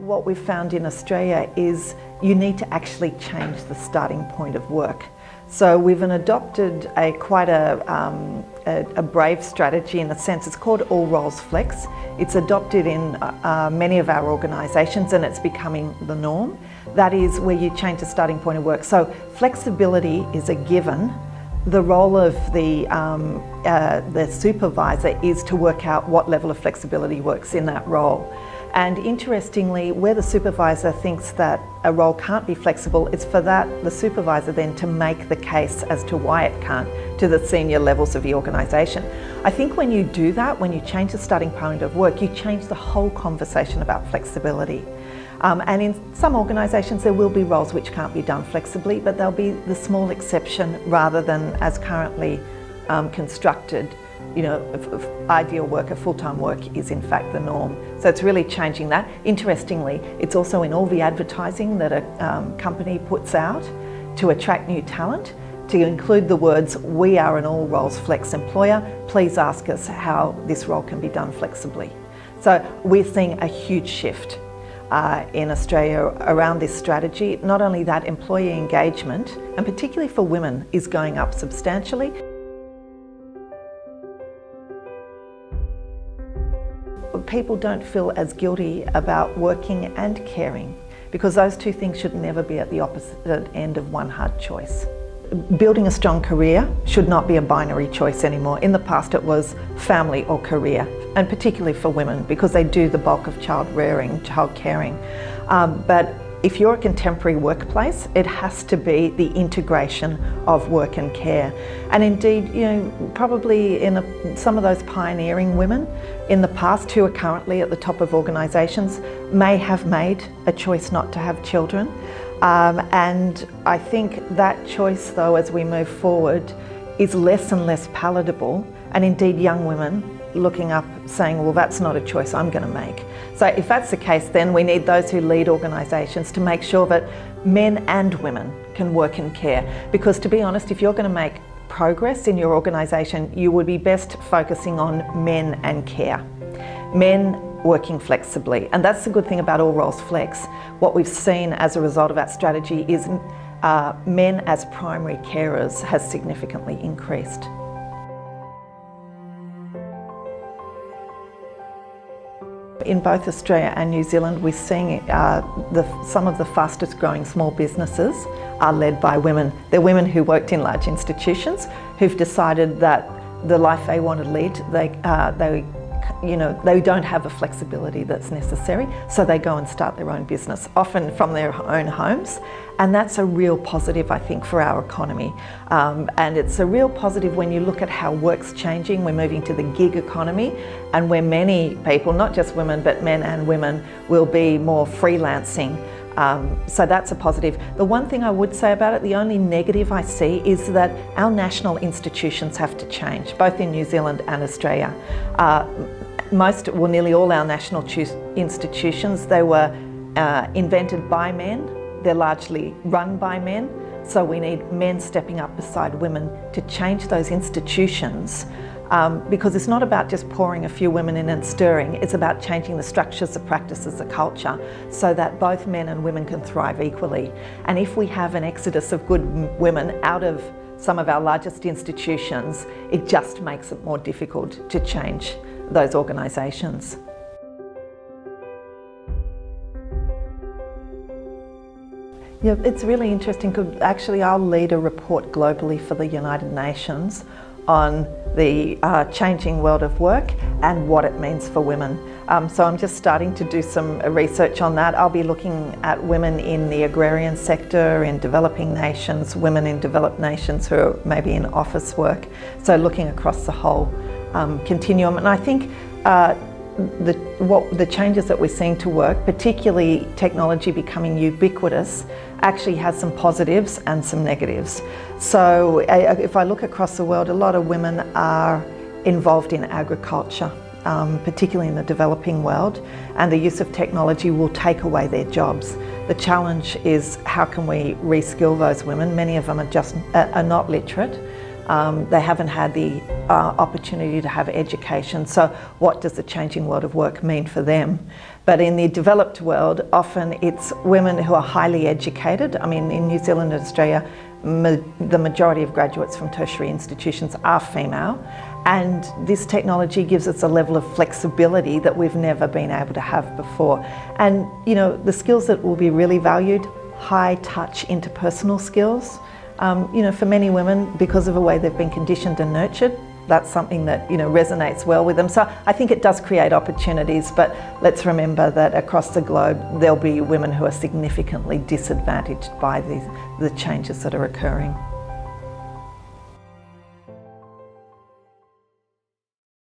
What we've found in Australia is you need to actually change the starting point of work. So we've adopted quite a brave strategy in a sense. It's called All Roles Flex. It's adopted in many of our organisations and it's becoming the norm. That is where you change the starting point of work. So flexibility is a given. The role of the supervisor is to work out what level of flexibility works in that role. And interestingly, where the supervisor thinks that a role can't be flexible, it's for the supervisor then to make the case as to why it can't to the senior levels of the organisation. I think when you do that, when you change the starting point of work, you change the whole conversation about flexibility. And in some organisations there will be roles which can't be done flexibly, but they'll be the small exception rather than as currently constructed. You know, ideal work, a full-time work is in fact the norm. So it's really changing that. Interestingly, it's also in all the advertising that a company puts out to attract new talent, to include the words, "We are an all roles flex employer, please ask us how this role can be done flexibly." So we're seeing a huge shift in Australia around this strategy. Not only that, employee engagement, and particularly for women, is going up substantially. People don't feel as guilty about working and caring, because those two things should never be at the opposite end of one hard choice. Building a strong career should not be a binary choice anymore. In the past it was family or career, and particularly for women because they do the bulk of child rearing, child caring. But if you're a contemporary workplace, it has to be the integration of work and care. And indeed, you know, probably some of those pioneering women in the past who are currently at the top of organisations may have made a choice not to have children. And I think that choice, though, as we move forward, is less and less palatable. And indeed, young women looking up saying, well, that's not a choice I'm going to make. So if that's the case, then we need those who lead organisations to make sure that men and women can work and care. Because to be honest, if you're going to make progress in your organisation, you would be best focusing on men and care. Men working flexibly. And that's the good thing about All Roles Flex. What we've seen as a result of that strategy is men as primary carers has significantly increased. In both Australia and New Zealand, we're seeing some of the fastest growing small businesses are led by women. They're women who worked in large institutions who've decided that the life they want to lead, they don't have the flexibility that's necessary, so they go and start their own business, often from their own homes. And that's a real positive, I think, for our economy. And it's a real positive when you look at how work's changing. We're moving to the gig economy, and where many people, not just women, but men and women, will be more freelancing. So that's a positive. The one thing I would say about it, the only negative I see, is that our national institutions have to change, both in New Zealand and Australia. Nearly all our national institutions, they were invented by men. They're largely run by men, so we need men stepping up beside women to change those institutions, because it's not about just pouring a few women in and stirring, it's about changing the structures, the practices, the culture, so that both men and women can thrive equally. And if we have an exodus of good women out of some of our largest institutions, it just makes it more difficult to change those organisations. Yeah, it's really interesting because actually I'll lead a report globally for the United Nations on the changing world of work and what it means for women. So I'm just starting to do some research on that. I'll be looking at women in the agrarian sector, in developing nations, women in developed nations who are maybe in office work. So looking across the whole continuum. And I think the changes that we're seeing to work, particularly technology becoming ubiquitous, actually has some positives and some negatives. So if I look across the world, a lot of women are involved in agriculture, particularly in the developing world, and the use of technology will take away their jobs. The challenge is how can we reskill those women? Many of them are not literate. They haven't had the opportunity to have education. So what does the changing world of work mean for them? But in the developed world, often it's women who are highly educated. I mean, in New Zealand and Australia, the majority of graduates from tertiary institutions are female, and this technology gives us a level of flexibility that we've never been able to have before. And you know, the skills that will be really valued, high touch interpersonal skills. You know, for many women, because of the way they've been conditioned and nurtured, that's something that, you know, resonates well with them. So I think it does create opportunities, but let's remember that across the globe there'll be women who are significantly disadvantaged by the changes that are occurring.